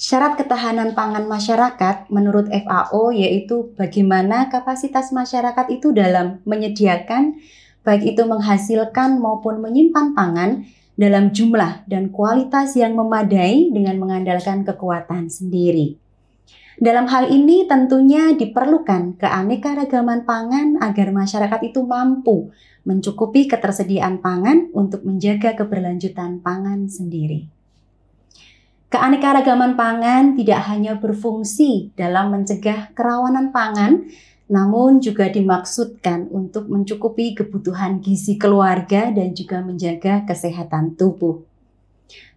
Syarat ketahanan pangan masyarakat menurut FAO yaitu bagaimana kapasitas masyarakat itu dalam menyediakan, baik itu menghasilkan maupun menyimpan pangan dalam jumlah dan kualitas yang memadai dengan mengandalkan kekuatan sendiri. Dalam hal ini tentunya diperlukan keanekaragaman pangan agar masyarakat itu mampu mencukupi ketersediaan pangan untuk menjaga keberlanjutan pangan sendiri. Keanekaragaman pangan tidak hanya berfungsi dalam mencegah kerawanan pangan, namun juga dimaksudkan untuk mencukupi kebutuhan gizi keluarga dan juga menjaga kesehatan tubuh.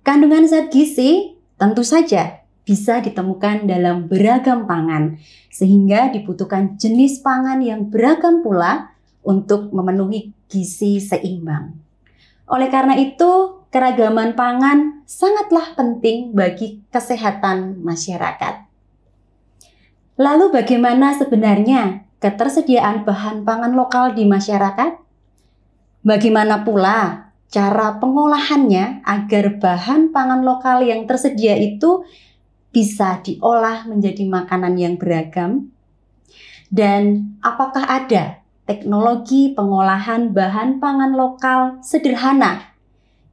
Kandungan zat gizi tentu saja bisa ditemukan dalam beragam pangan, sehingga dibutuhkan jenis pangan yang beragam pula untuk memenuhi gizi seimbang. Oleh karena itu, keragaman pangan sangatlah penting bagi kesehatan masyarakat. Lalu bagaimana sebenarnya ketersediaan bahan pangan lokal di masyarakat? Bagaimana pula cara pengolahannya agar bahan pangan lokal yang tersedia itu bisa diolah menjadi makanan yang beragam? Dan apakah ada teknologi pengolahan bahan pangan lokal sederhana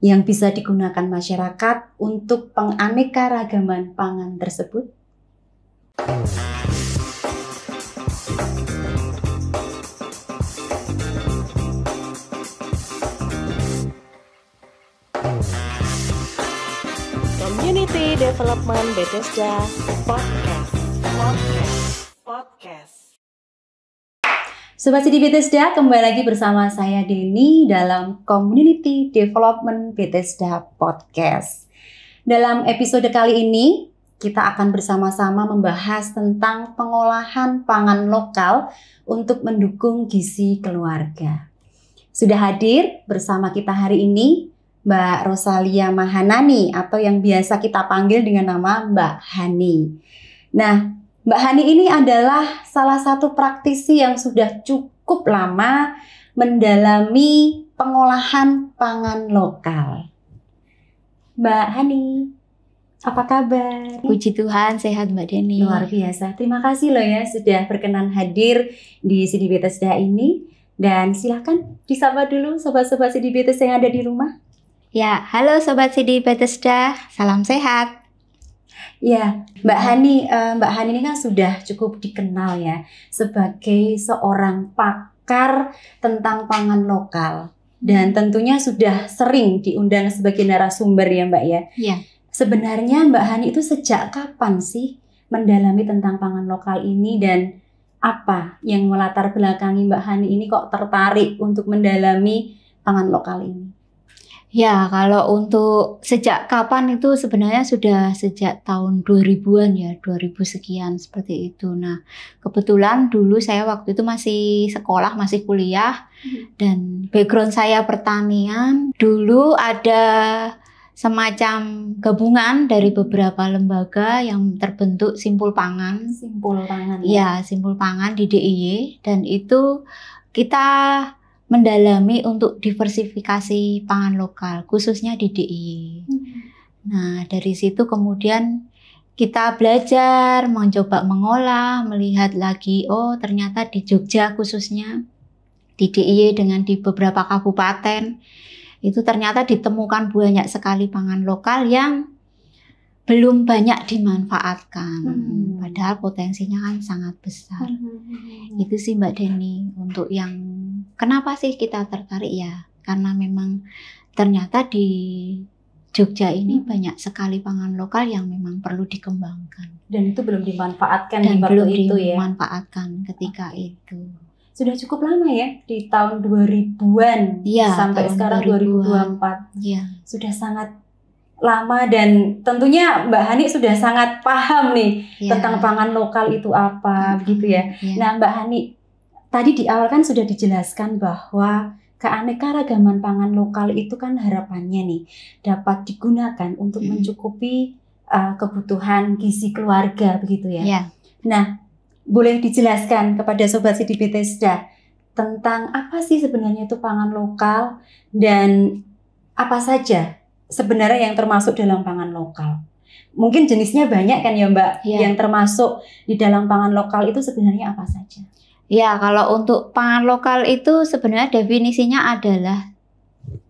yang bisa digunakan masyarakat untuk penganekaragaman pangan tersebut? Community Development Bethesda Podcast. Sobat Sidi Bethesda, kembali lagi bersama saya Deni dalam Community Development Bethesda Podcast. Dalam episode kali ini, kita akan bersama-sama membahas tentang pengolahan pangan lokal untuk mendukung gizi keluarga. Sudah hadir bersama kita hari ini Mbak Rosalia Mahanani atau yang biasa kita panggil dengan nama Mbak Hani. Nah, Mbak Hani ini adalah salah satu praktisi yang sudah cukup lama mendalami pengolahan pangan lokal. Mbak Hani, apa kabar? Puji Tuhan, sehat Mbak Deni. Luar biasa. Terima kasih loh ya sudah berkenan hadir di Sidi Bethesda ini. Dan silakan disapa dulu sobat-sobat Sidi Bethesda yang ada di rumah. Ya, halo Sobat Sidi Bethesda, salam sehat. Ya, Mbak Hani ini kan sudah cukup dikenal ya sebagai seorang pakar tentang pangan lokal dan tentunya sudah sering diundang sebagai narasumber ya Mbak ya. Ya. Sebenarnya Mbak Hani itu sejak kapan sih mendalami tentang pangan lokal ini dan apa yang melatar belakangi Mbak Hani ini kok tertarik untuk mendalami pangan lokal ini? Ya, kalau untuk sejak kapan itu sebenarnya sudah sejak tahun 2000-an ya, 2000 sekian seperti itu. Nah, kebetulan dulu saya waktu itu masih sekolah, masih kuliah dan background saya pertanian. Dulu ada semacam gabungan dari beberapa lembaga yang terbentuk Simpul Pangan. Simpul Pangan. Ya, Simpul Pangan di DIY dan itu kita mendalami untuk diversifikasi pangan lokal, khususnya di DIY. Nah, dari situ kemudian kita belajar, mencoba mengolah, melihat lagi, oh ternyata di Jogja khususnya, di DIY dengan di beberapa kabupaten, itu ternyata ditemukan banyak sekali pangan lokal yang belum banyak dimanfaatkan. Padahal potensinya kan sangat besar. Itu sih Mbak Deni, untuk yang kenapa sih kita tertarik ya? Karena memang ternyata di Jogja ini banyak sekali pangan lokal yang memang perlu dikembangkan. Dan itu belum dimanfaatkan Dan di waktu belum itu ya? dimanfaatkan ketika itu. Sudah cukup lama ya, di tahun 2000-an Ya, sampai tahun sekarang 2000-an. 2024. Ya. Sudah sangat lama dan tentunya Mbak Hani sudah sangat paham nih tentang pangan lokal itu apa begitu ya. Nah Mbak Hani, tadi di awal kan sudah dijelaskan bahwa keanekaragaman pangan lokal itu kan harapannya nih dapat digunakan untuk mencukupi kebutuhan gizi keluarga begitu ya. Nah, boleh dijelaskan kepada Sobat Sidi Bethesda tentang apa sih sebenarnya itu pangan lokal dan apa saja sebenarnya yang termasuk dalam pangan lokal. mungkin jenisnya banyak kan ya Mbak, Ya. yang termasuk di dalam pangan lokal itu sebenarnya apa saja? Ya, kalau untuk pangan lokal itu sebenarnya definisinya adalah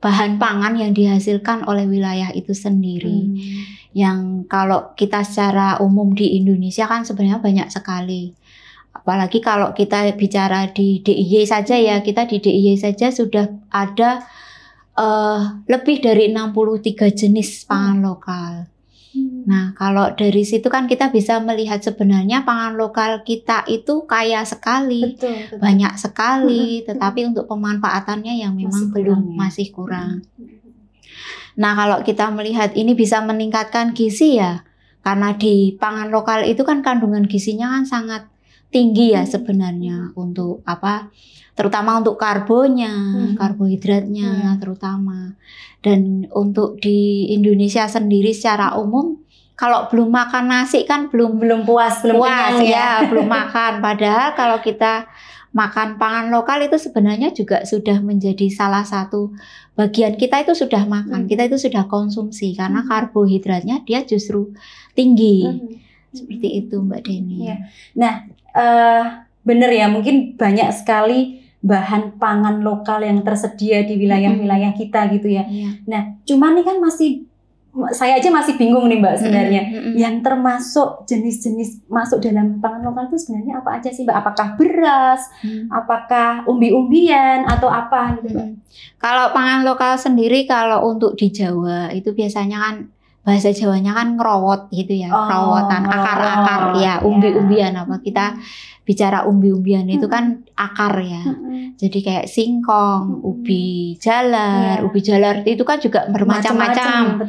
bahan pangan yang dihasilkan oleh wilayah itu sendiri. Yang kalau kita secara umum di Indonesia kan sebenarnya banyak sekali. Apalagi kalau kita bicara di DIY saja ya, kita di DIY saja sudah ada lebih dari 63 jenis pangan lokal. Nah, kalau dari situ kan kita bisa melihat sebenarnya pangan lokal kita itu kaya sekali, Betul. banyak sekali, tetapi untuk pemanfaatannya yang memang masih kurang. Nah, kalau kita melihat ini bisa meningkatkan gizi ya, karena di pangan lokal itu kan kandungan gizinya kan sangat tinggi ya sebenarnya untuk apa? Terutama untuk karbonya, karbohidratnya terutama. Dan untuk di Indonesia sendiri secara umum, kalau belum makan nasi kan belum puas, kenyang ya, belum makan. Padahal kalau kita makan pangan lokal itu sebenarnya juga sudah menjadi salah satu bagian kita itu sudah makan, kita itu sudah konsumsi karena karbohidratnya dia justru tinggi. Seperti itu Mbak Deni. Ya. Nah, benar ya, mungkin banyak sekali bahan pangan lokal yang tersedia di wilayah-wilayah kita gitu ya. Nah, cuman nih kan saya aja masih bingung nih Mbak sebenarnya. Yang termasuk jenis-jenis masuk dalam pangan lokal itu sebenarnya apa aja sih Mbak? Apakah beras, apakah umbi-umbian atau apa gitu Mbak? Kalau pangan lokal sendiri kalau untuk di Jawa itu biasanya kan bahasa Jawanya kan ngerowot gitu ya, kerowotan, akar-akar ya, umbi-umbian apa kita bicara umbi-umbian itu kan akar ya. Jadi kayak singkong, ubi jalar itu kan juga bermacam-macam.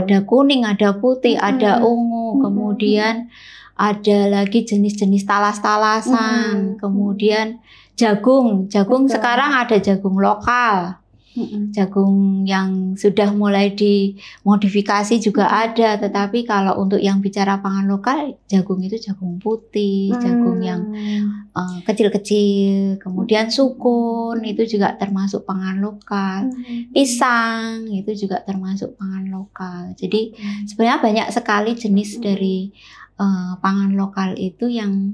Ada kuning, ada putih, ada ungu, kemudian ada lagi jenis-jenis talas-talasan, kemudian jagung sekarang ada jagung lokal. Jagung yang sudah mulai dimodifikasi juga ada, tetapi kalau untuk yang bicara pangan lokal, jagung itu jagung putih, jagung yang kecil-kecil, kemudian sukun itu juga termasuk pangan lokal, pisang itu juga termasuk pangan lokal. Jadi sebenarnya banyak sekali jenis dari pangan lokal itu yang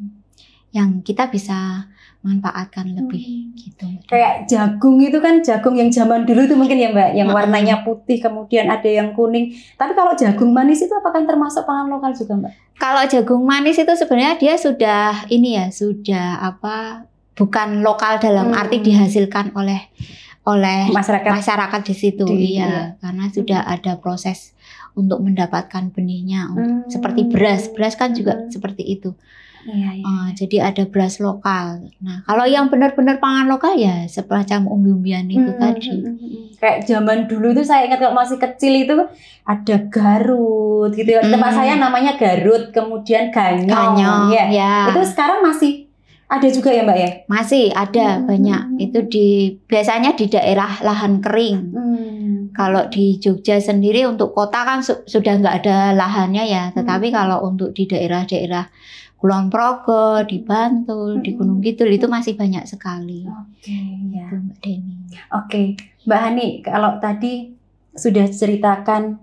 kita bisa manfaatkan lebih gitu. Kayak jagung itu kan jagung yang zaman dulu itu mungkin ya Mbak, yang warnanya putih kemudian ada yang kuning. Tapi kalau jagung manis itu apakah termasuk pangan lokal juga Mbak? Kalau jagung manis itu sebenarnya dia sudah bukan lokal dalam arti dihasilkan oleh masyarakat di situ. Iya, karena sudah ada proses untuk mendapatkan benihnya. Seperti beras kan juga seperti itu. Jadi ada beras lokal. Nah, kalau yang benar-benar pangan lokal ya semacam umbi-umbian itu tadi. Kayak zaman dulu itu saya ingat kalau masih kecil itu ada Garut gitu ya. Tempat saya namanya Garut, kemudian Ganyong. Ya. Itu sekarang masih ada juga ya Mbak ya? Masih ada banyak. Itu biasanya di daerah lahan kering. Kalau di Jogja sendiri untuk kota kan sudah nggak ada lahannya ya. Tetapi kalau untuk di daerah-daerah Kulon Progo, di Bantul, di Gunung Kidul itu masih banyak sekali. Ya. Itu Mbak Deni. Mbak Hani, kalau tadi sudah ceritakan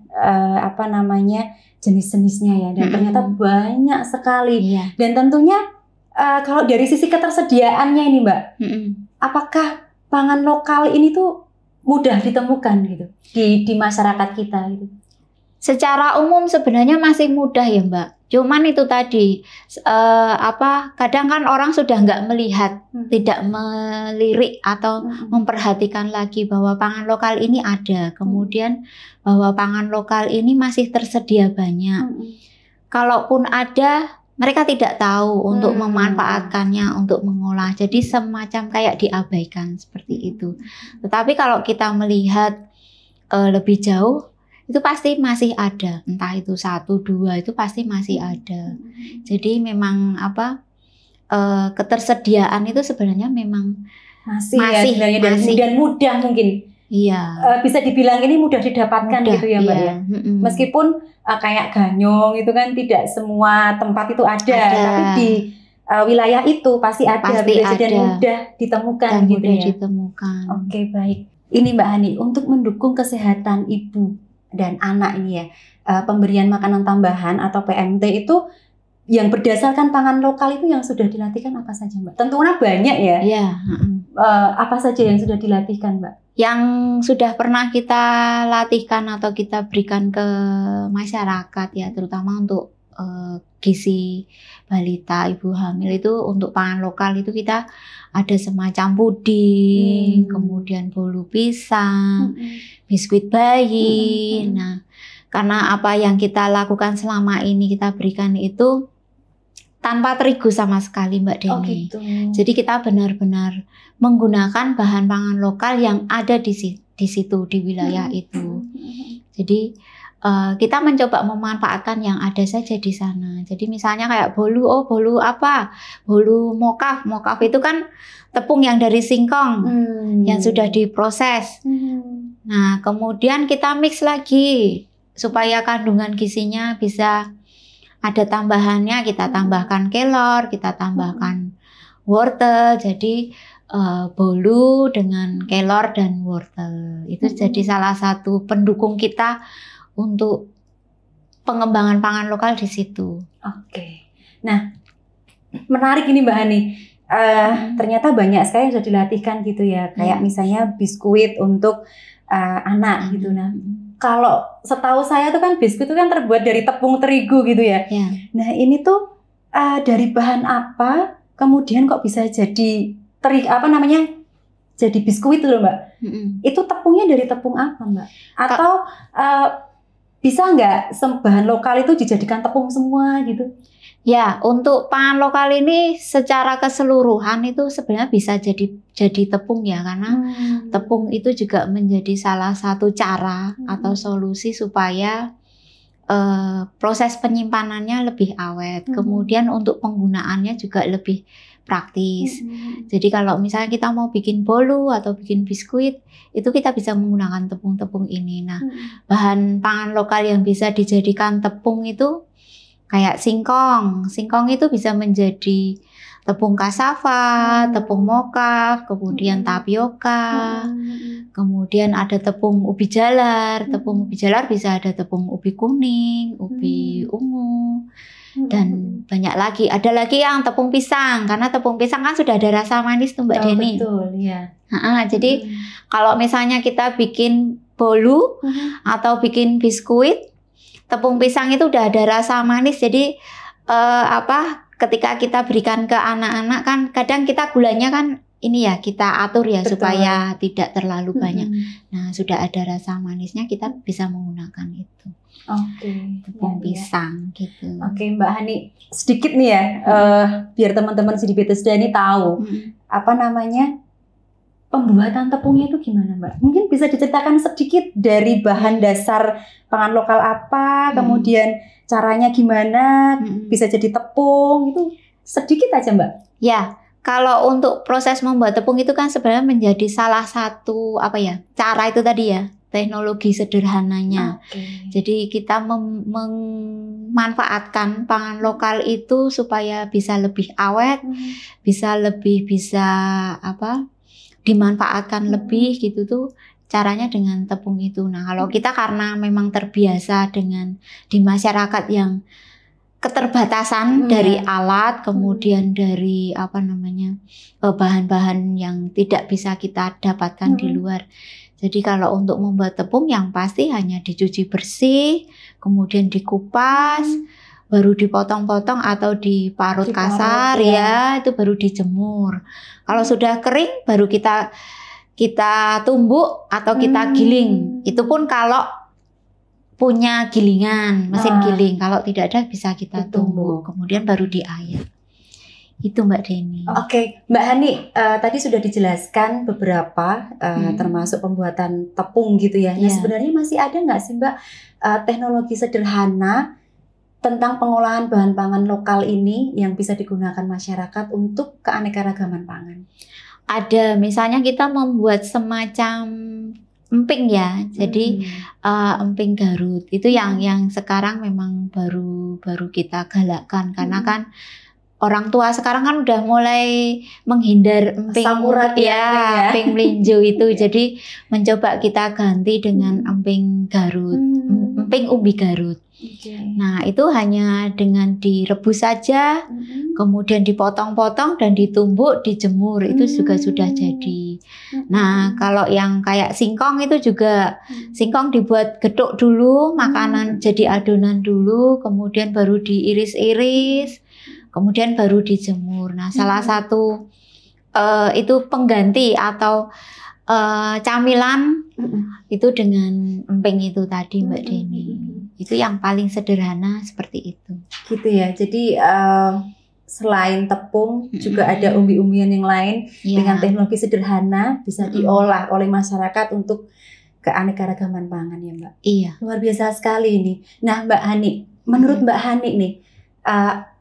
jenis-jenisnya ya, dan ternyata banyak sekali. Dan tentunya kalau dari sisi ketersediaannya ini Mbak, apakah pangan lokal ini tuh mudah ditemukan gitu di masyarakat kita gitu? Secara umum sebenarnya masih mudah ya Mbak. Cuman itu tadi kadang kan orang sudah nggak melihat, tidak melirik atau memperhatikan lagi bahwa pangan lokal ini ada. Kemudian bahwa pangan lokal ini masih tersedia banyak. Kalaupun ada, mereka tidak tahu untuk memanfaatkannya, untuk mengolah. Jadi semacam kayak diabaikan seperti itu. Tetapi kalau kita melihat lebih jauh, itu pasti masih ada, entah itu 1, 2 itu pasti masih ada. Jadi memang ketersediaan itu sebenarnya memang masih dan mudah mungkin. Iya. Bisa dibilang ini mudah didapatkan gitu ya Mbak ya. Meskipun kayak Ganyong itu kan tidak semua tempat itu ada. Tapi di wilayah itu pasti ada, dan mudah ditemukan dan gitu mudah ya. ditemukan. Oke, baik. Ini Mbak Hani, untuk mendukung kesehatan ibu dan anak ini ya, pemberian makanan tambahan atau PMT itu yang berdasarkan pangan lokal itu yang sudah dilatihkan apa saja, Mbak? Tentunya banyak ya. Iya. Apa saja yang sudah dilatihkan, Mbak? Yang sudah pernah kita latihkan atau kita berikan ke masyarakat ya, terutama untuk gizi balita, ibu hamil itu untuk pangan lokal itu kita ada semacam puding, kemudian bolu pisang, biskuit bayi. Nah, karena apa yang kita lakukan selama ini kita berikan itu tanpa terigu sama sekali, Mbak Deni. Oh, gitu. Jadi kita benar-benar menggunakan bahan pangan lokal yang ada di situ, di wilayah itu. Jadi kita mencoba memanfaatkan yang ada saja di sana. Jadi misalnya kayak bolu apa? Bolu mokaf. Mokaf itu kan tepung yang dari singkong yang sudah diproses. Nah, kemudian kita mix lagi supaya kandungan gizinya bisa ada tambahannya. Kita tambahkan kelor, kita tambahkan wortel. Jadi bolu dengan kelor dan wortel itu jadi salah satu pendukung kita untuk pengembangan pangan lokal di situ. Oke. Nah, menarik ini Mbak Hani. Ternyata banyak sekali yang sudah dilatihkan gitu ya. Kayak misalnya biskuit untuk anak gitu. Nah, kalau setahu saya tuh kan biskuit itu kan terbuat dari tepung terigu gitu ya. Nah, ini tuh dari bahan apa? Kemudian kok bisa jadi jadi biskuit itu loh, Mbak. Itu tepungnya dari tepung apa, Mbak? Atau bisa nggak bahan lokal itu dijadikan tepung semua gitu? Ya, untuk pangan lokal ini secara keseluruhan itu sebenarnya bisa jadi tepung ya, karena tepung itu juga menjadi salah satu cara atau solusi supaya proses penyimpanannya lebih awet. Kemudian untuk penggunaannya juga lebih praktis. Jadi kalau misalnya kita mau bikin bolu atau bikin biskuit, itu kita bisa menggunakan tepung-tepung ini. Nah, bahan pangan lokal yang bisa dijadikan tepung itu kayak singkong. Singkong itu bisa menjadi tepung kasava, tepung mokaf, kemudian tapioka, kemudian ada tepung ubi jalar. Tepung ubi jalar bisa ada tepung ubi kuning, ubi ungu, dan banyak lagi. Ada lagi yang tepung pisang, karena tepung pisang kan sudah ada rasa manis tuh Mbak Deni. Betul, ya. Jadi kalau misalnya kita bikin bolu atau bikin biskuit, tepung pisang itu udah ada rasa manis. Jadi ketika kita berikan ke anak-anak kan kadang kita gulanya kan ini ya kita atur ya. Betul. Supaya tidak terlalu banyak. Nah, sudah ada rasa manisnya kita bisa menggunakan itu. Oke. Tepung pisang gitu. Oke, Mbak Hani, sedikit nih ya biar teman-teman di Bethesda ini tahu pembuatan tepungnya itu gimana, Mbak? Mungkin bisa diceritakan sedikit dari bahan dasar pangan lokal apa, kemudian caranya gimana bisa jadi tepung, itu sedikit aja, Mbak. Ya, kalau untuk proses membuat tepung itu kan sebenarnya menjadi salah satu cara itu tadi ya, teknologi sederhananya. Jadi kita memanfaatkan pangan lokal itu supaya bisa lebih awet, bisa dimanfaatkan lebih gitu tuh caranya dengan tepung itu. Nah, kalau kita karena memang terbiasa dengan di masyarakat yang keterbatasan dari alat, kemudian dari bahan-bahan yang tidak bisa kita dapatkan di luar. Jadi kalau untuk membuat tepung yang pasti hanya dicuci bersih, kemudian dikupas, baru dipotong-potong atau diparut kasar ya, itu baru dijemur. Kalau sudah kering baru kita tumbuk atau kita giling. Itu pun kalau punya gilingan, mesin giling. Kalau tidak ada bisa kita tumbuk, kemudian baru diayak. Itu Mbak Deni. Oke, Mbak Hani, tadi sudah dijelaskan beberapa termasuk pembuatan tepung gitu ya. Nah, sebenarnya masih ada nggak sih Mbak teknologi sederhana tentang pengolahan bahan pangan lokal ini yang bisa digunakan masyarakat untuk keanekaragaman pangan? Ada, misalnya kita membuat semacam emping ya. Jadi emping Garut itu yang sekarang memang baru kita galakkan karena kan orang tua sekarang kan udah mulai menghindar emping Samurai ya, emping melinjo itu. Jadi mencoba kita ganti dengan emping Garut, emping umbi Garut. Nah, itu hanya dengan direbus saja, kemudian dipotong-potong dan ditumbuk, dijemur, itu juga sudah jadi. Nah, kalau yang kayak singkong itu juga, singkong dibuat geduk dulu, makanan jadi adonan dulu, kemudian baru diiris-iris, kemudian baru dijemur. Nah, salah satu itu pengganti atau camilan itu dengan emping itu tadi, Mbak Deni. Itu yang paling sederhana seperti itu. Gitu ya. Jadi selain tepung juga ada umbi-umbian yang lain dengan teknologi sederhana bisa diolah oleh masyarakat untuk keanekaragaman pangan ya, Mbak. Iya. Luar biasa sekali ini. Nah, Mbak Hani, menurut Mbak Hani nih,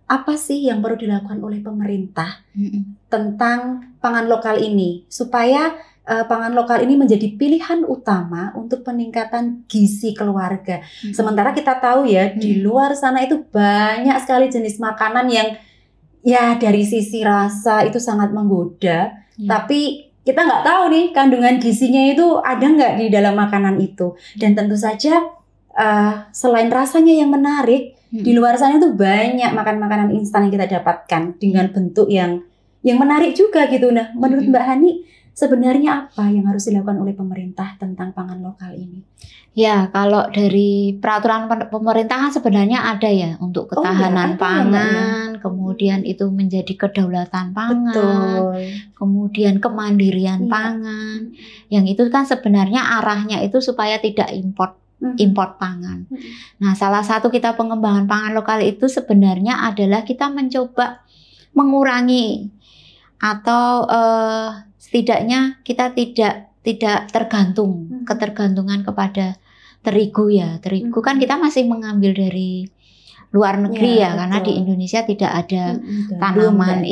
apa sih yang perlu dilakukan oleh pemerintah tentang pangan lokal ini supaya pangan lokal ini menjadi pilihan utama untuk peningkatan gizi keluarga. Sementara kita tahu ya di luar sana itu banyak sekali jenis makanan yang ya dari sisi rasa itu sangat menggoda, tapi kita nggak tahu nih kandungan gizinya itu ada nggak di dalam makanan itu. Dan tentu saja selain rasanya yang menarik, di luar sana itu banyak makanan-makanan instan yang kita dapatkan dengan bentuk yang menarik juga gitu. Nah, menurut Mbak Hani, sebenarnya apa yang harus dilakukan oleh pemerintah tentang pangan lokal ini? Ya, kalau dari peraturan pemerintahan sebenarnya ada ya untuk ketahanan pangan, kemudian itu menjadi kedaulatan pangan, kemudian kemandirian pangan. Yang itu kan sebenarnya arahnya itu supaya tidak import pangan. Nah, salah satu kita pengembangan pangan lokal itu sebenarnya adalah kita mencoba mengurangi atau setidaknya kita tidak tergantung ketergantungan kepada terigu ya. Terigu kan kita masih mengambil dari luar negeri ya karena di Indonesia tidak ada tanaman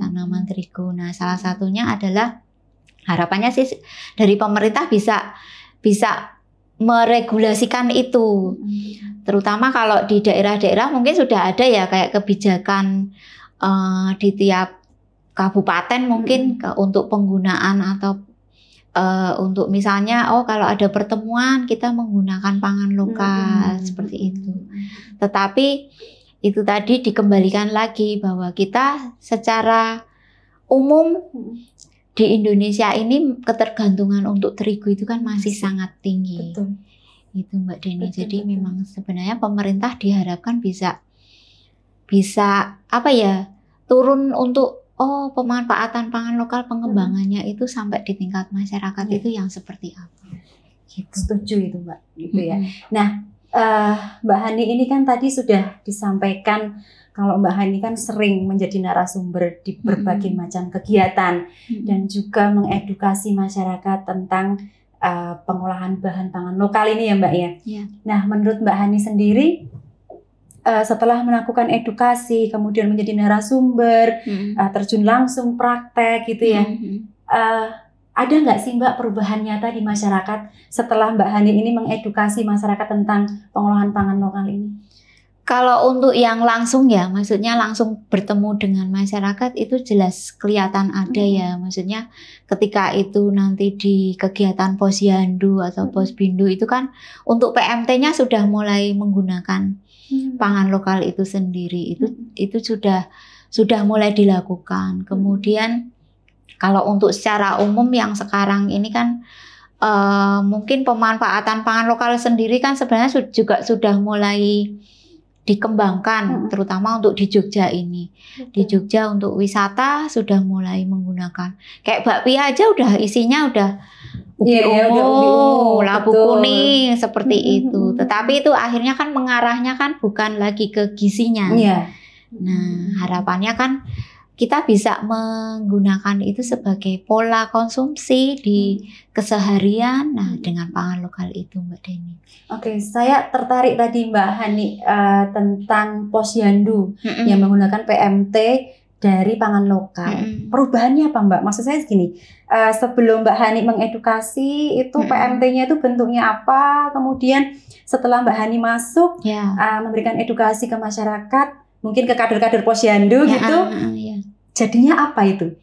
tanaman terigu. Nah, salah satunya adalah harapannya sih dari pemerintah bisa meregulasikan itu. Terutama kalau di daerah-daerah mungkin sudah ada ya kayak kebijakan di tiap kabupaten mungkin untuk penggunaan atau untuk misalnya kalau ada pertemuan kita menggunakan pangan lokal seperti itu. Tetapi itu tadi dikembalikan lagi bahwa kita secara umum di Indonesia ini ketergantungan untuk terigu itu kan masih sangat tinggi. Betul. Itu Mbak Deni. Jadi memang sebenarnya pemerintah diharapkan bisa apa ya, turun untuk pemanfaatan pangan lokal, pengembangannya itu sampai di tingkat masyarakat itu yang seperti apa. Gitu. Setuju itu Mbak, gitu ya. Nah, Mbak Hani ini kan tadi sudah disampaikan kalau Mbak Hani kan sering menjadi narasumber di berbagai macam kegiatan dan juga mengedukasi masyarakat tentang pengolahan bahan pangan lokal ini ya Mbak ya. Nah, menurut Mbak Hani sendiri setelah melakukan edukasi, kemudian menjadi narasumber, terjun langsung praktek gitu ya, ada nggak sih Mbak perubahan nyata di masyarakat setelah Mbak Hani ini mengedukasi masyarakat tentang pengolahan pangan lokal ini? Kalau untuk yang langsung ya, maksudnya langsung bertemu dengan masyarakat itu jelas kelihatan ada ya. Maksudnya ketika itu nanti di kegiatan Posyandu atau Posbindu itu kan untuk PMT-nya sudah mulai menggunakan pangan lokal itu sendiri. Itu sudah mulai dilakukan. Kemudian kalau untuk secara umum yang sekarang ini kan mungkin pemanfaatan pangan lokal sendiri kan sebenarnya juga sudah mulai dikembangkan, terutama untuk di Jogja ini. Di Jogja untuk wisata sudah mulai menggunakan. Kayak bakpia aja udah isinya udah ubi ungu, labu kuning seperti itu. Tetapi itu akhirnya kan mengarahnya kan bukan lagi ke gizinya. Nah, harapannya kan kita bisa menggunakan itu sebagai pola konsumsi di keseharian. Nah, dengan pangan lokal itu, Mbak Deni. Oke, saya tertarik tadi Mbak Hani tentang Posyandu yang menggunakan PMT dari pangan lokal. Perubahannya apa Mbak? Maksud saya segini, sebelum Mbak Hani mengedukasi itu PMT-nya itu bentuknya apa? Kemudian setelah Mbak Hani masuk memberikan edukasi ke masyarakat, mungkin ke kader-kader posyandu gitu. Ya. Jadinya apa itu?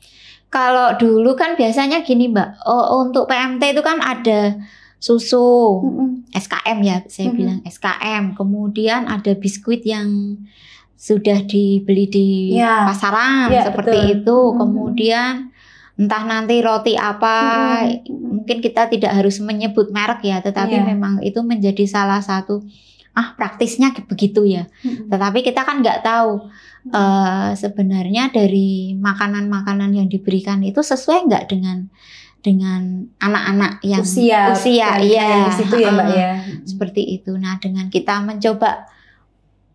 Kalau dulu kan biasanya gini Mbak, untuk PMT itu kan ada susu, SKM ya, saya bilang SKM. Kemudian ada biskuit yang sudah dibeli di pasaran seperti itu. Kemudian entah nanti roti apa, mungkin kita tidak harus menyebut merek ya, tetapi memang itu menjadi salah satu praktisnya begitu ya. Tetapi kita kan nggak tahu sebenarnya dari makanan-makanan yang diberikan itu sesuai nggak dengan anak-anak yang usia ya di situ ya Mbak ya. Seperti itu. Nah, dengan kita mencoba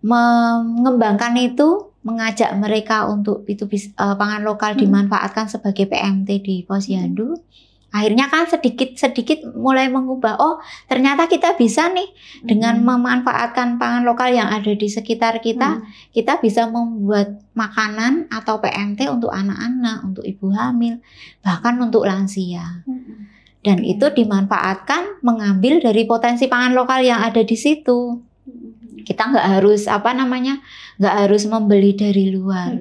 mengembangkan itu, mengajak mereka untuk itu pangan lokal dimanfaatkan sebagai PMT di posyandu. Akhirnya kan sedikit mulai mengubah. Oh, ternyata kita bisa nih dengan memanfaatkan pangan lokal yang ada di sekitar kita, kita bisa membuat makanan atau PMT untuk anak-anak, untuk ibu hamil, bahkan untuk lansia. Dan itu dimanfaatkan mengambil dari potensi pangan lokal yang ada di situ. Kita nggak harus nggak harus membeli dari luar.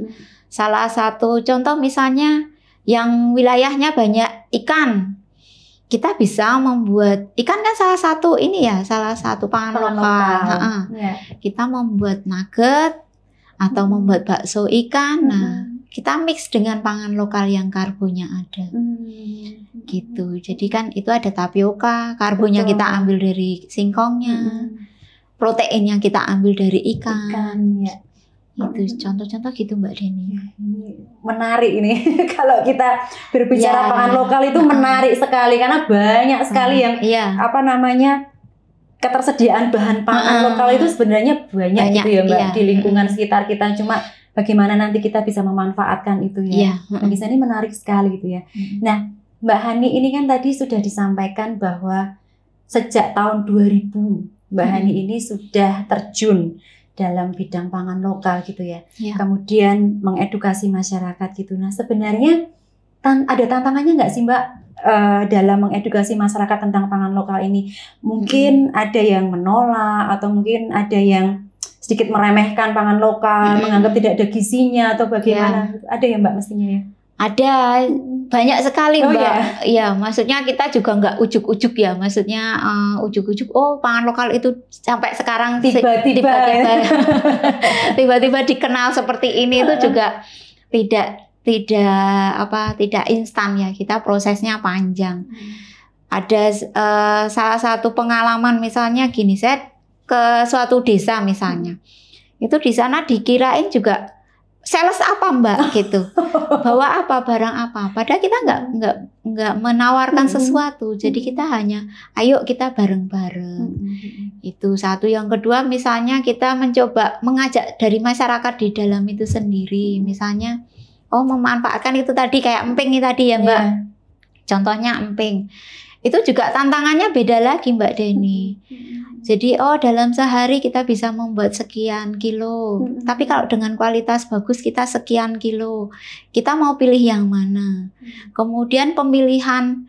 Salah satu contoh misalnya yang wilayahnya banyak ikan, kita bisa membuat ikan kan salah satu pangan lokal. Kita membuat nugget atau membuat bakso ikan. Nah, kita mix dengan pangan lokal yang karbonya ada. Gitu. Jadi kan itu ada tapioka, karbonya kita ambil dari singkongnya. Protein yang kita ambil dari ikan ya. Itu contoh-contoh gitu Mbak Deni. Ini menarik ini. Kalau kita berbicara pangan lokal itu menarik sekali karena banyak sekali yang ketersediaan bahan pangan lokal itu sebenarnya banyak gitu ya Mbak di lingkungan sekitar kita. Cuma bagaimana nanti kita bisa memanfaatkan itu ya. Bisa ini menarik sekali gitu ya. Nah, Mbak Hani ini kan tadi sudah disampaikan bahwa sejak tahun 2000 Mbak Hani ini sudah terjun dalam bidang pangan lokal gitu ya. Kemudian mengedukasi masyarakat gitu. Nah, sebenarnya ada tantangannya nggak sih Mbak dalam mengedukasi masyarakat tentang pangan lokal ini? Mungkin ada yang menolak atau mungkin ada yang sedikit meremehkan pangan lokal, menganggap tidak ada gizinya atau bagaimana? Ada ya Mbak mestinya ya? Ada, banyak sekali Mbak. Iya, maksudnya kita juga nggak ujuk-ujuk ya. Maksudnya ujuk-ujuk, pangan lokal itu sampai sekarang tiba-tiba dikenal seperti ini itu juga tidak instan ya. Kita prosesnya panjang. Ada salah satu pengalaman misalnya gini, saya ke suatu desa misalnya. Itu di sana dikirain juga sales apa Mbak gitu, bawa apa, barang apa, padahal kita nggak menawarkan sesuatu, jadi kita hanya ayo kita bareng-bareng. Itu satu. Yang kedua misalnya kita mencoba mengajak dari masyarakat di dalam itu sendiri, misalnya memanfaatkan itu tadi kayak emping itu tadi ya Mbak, contohnya emping. Itu juga tantangannya beda lagi Mbak Deni. Jadi dalam sehari kita bisa membuat sekian kilo. Tapi kalau dengan kualitas bagus kita sekian kilo. Kita mau pilih yang mana? Kemudian pemilihan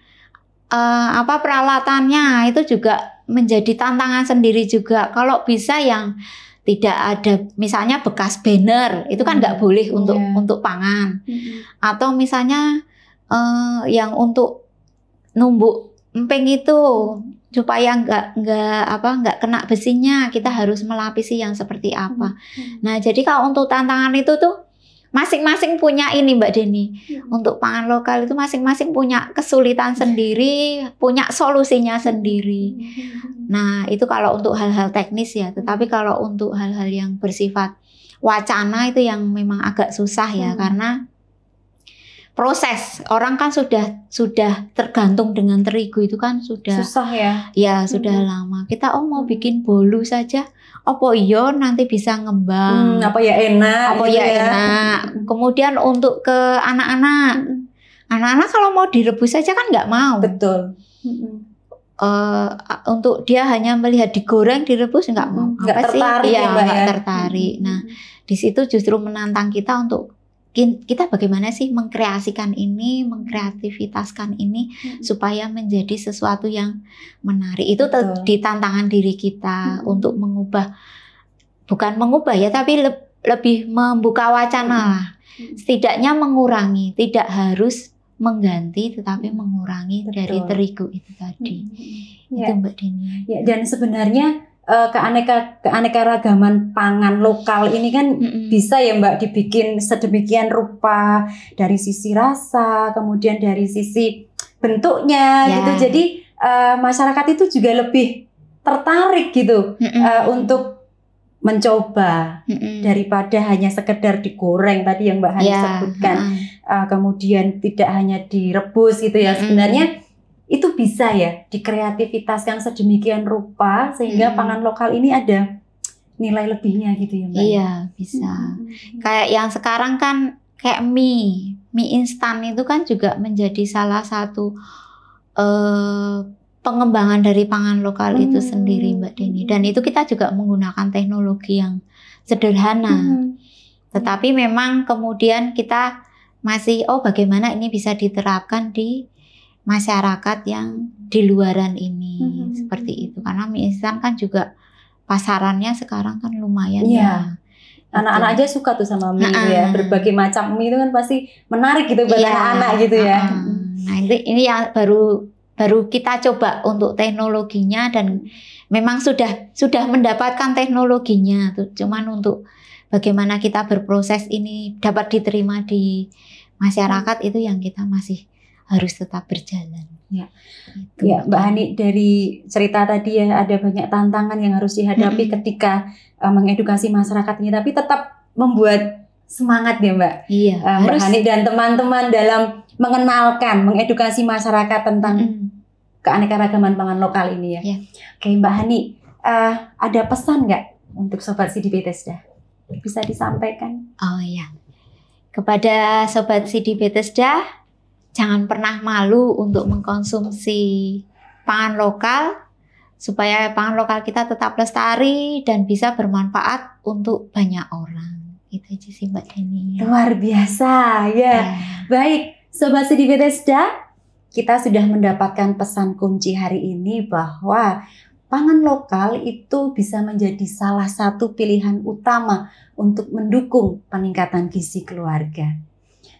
peralatannya itu juga menjadi tantangan sendiri juga. Kalau bisa yang tidak ada misalnya bekas banner, itu kan nggak boleh untuk pangan. Atau misalnya yang untuk numbuk emping itu supaya nggak kena besinya, kita harus melapisi yang seperti apa. Nah, jadi kalau untuk tantangan itu tuh masing-masing punya ini Mbak Deni. Untuk pangan lokal itu masing-masing punya kesulitan sendiri, punya solusinya sendiri. Nah, itu kalau untuk hal-hal teknis ya. Tetapi kalau untuk hal-hal yang bersifat wacana itu yang memang agak susah ya, karena proses orang kan sudah tergantung dengan terigu itu kan sudah susah ya. Ya sudah lama. Kita mau bikin bolu saja, nanti bisa ngembang. Apa ya enak. Enak. Kemudian untuk ke anak-anak, anak-anak kalau mau direbus saja kan nggak mau. Betul. Untuk dia hanya melihat digoreng, direbus nggak mau. Nggak tertarik ya, Mbak ya. Tertarik. Nah, di situ justru menantang kita untuk kita bagaimana sih mengkreasikan ini, mengkreativitaskan ini supaya menjadi sesuatu yang menarik. Itu di tantangan diri kita untuk bukan mengubah ya, tapi lebih membuka wacana lah. Setidaknya mengurangi, tidak harus mengganti tetapi mengurangi dari terigu itu tadi. Itu Mbak Deni. Ya, dan sebenarnya keanekaragaman pangan lokal ini kan bisa ya Mbak dibikin sedemikian rupa, dari sisi rasa, kemudian dari sisi bentuknya gitu. Jadi masyarakat itu juga lebih tertarik gitu untuk mencoba daripada hanya sekedar digoreng tadi yang Mbak Hani sebutkan, kemudian tidak hanya direbus gitu ya. Sebenarnya itu bisa ya dikreativitaskan sedemikian rupa sehingga pangan lokal ini ada nilai lebihnya gitu ya Mbak. Iya bisa. Kayak yang sekarang kan kayak mie instan itu kan juga menjadi salah satu pengembangan dari pangan lokal itu sendiri Mbak Deni. Dan itu kita juga menggunakan teknologi yang sederhana. Tetapi memang kemudian kita masih bagaimana ini bisa diterapkan di masyarakat yang di luaran ini. Seperti itu. Karena mie instan kan juga pasarannya sekarang kan lumayan ya. Anak-anak aja suka tuh sama mie ya. Berbagai macam mie itu kan pasti menarik gitu buat anak-anak gitu ya. Nah ini yang baru kita coba untuk teknologinya dan memang sudah mendapatkan teknologinya tuh. Cuman untuk bagaimana kita berproses ini dapat diterima di masyarakat itu yang kita masih harus tetap berjalan. Ya, Mbak Hani, dari cerita tadi ya ada banyak tantangan yang harus dihadapi ketika mengedukasi masyarakat ini, tapi tetap membuat semangat ya Mbak. Iya. Mbak Hani dan teman-teman dalam mengedukasi masyarakat tentang keanekaragaman pangan lokal ini ya. Oke Mbak Hani, ada pesan nggak untuk Sobat Sidi Bethesda? Bisa disampaikan? Oh iya, kepada Sobat Sidi Bethesda, jangan pernah malu untuk mengkonsumsi pangan lokal supaya pangan lokal kita tetap lestari dan bisa bermanfaat untuk banyak orang. Itu aja sih Mbak Deni. Luar biasa ya. Baik, Sobat Sidi Bethesda, kita sudah mendapatkan pesan kunci hari ini bahwa pangan lokal itu bisa menjadi salah satu pilihan utama untuk mendukung peningkatan gizi keluarga.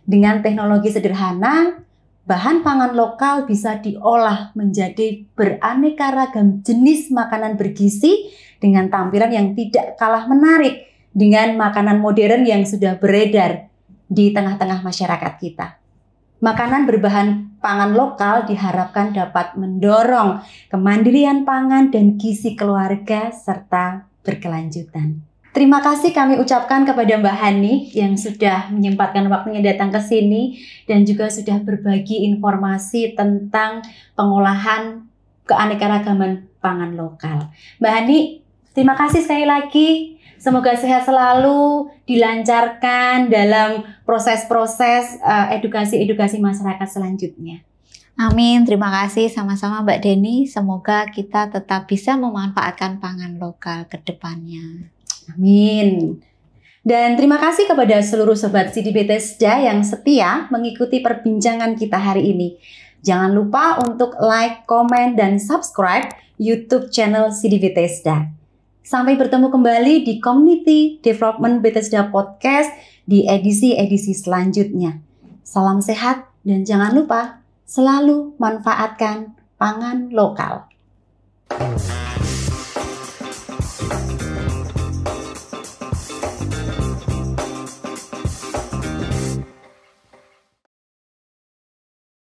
Dengan teknologi sederhana, bahan pangan lokal bisa diolah menjadi beraneka ragam jenis makanan bergizi dengan tampilan yang tidak kalah menarik dengan makanan modern yang sudah beredar di tengah-tengah masyarakat kita. Makanan berbahan pangan lokal diharapkan dapat mendorong kemandirian pangan dan gizi keluarga serta berkelanjutan. Terima kasih kami ucapkan kepada Mbak Hani yang sudah menyempatkan waktunya datang ke sini dan juga sudah berbagi informasi tentang pengolahan keanekaragaman pangan lokal. Mbak Hani, terima kasih sekali lagi. Semoga sehat selalu, dilancarkan dalam proses-proses edukasi masyarakat selanjutnya. Amin, terima kasih sama-sama Mbak Deni. Semoga kita tetap bisa memanfaatkan pangan lokal ke depannya. Amin. Dan terima kasih kepada seluruh Sobat Sidi Bethesda yang setia mengikuti perbincangan kita hari ini. Jangan lupa untuk like, komen, dan subscribe YouTube channel Sidi Bethesda. Sampai bertemu kembali di Community Development Bethesda Podcast di edisi-edisi selanjutnya. Salam sehat dan jangan lupa selalu manfaatkan pangan lokal.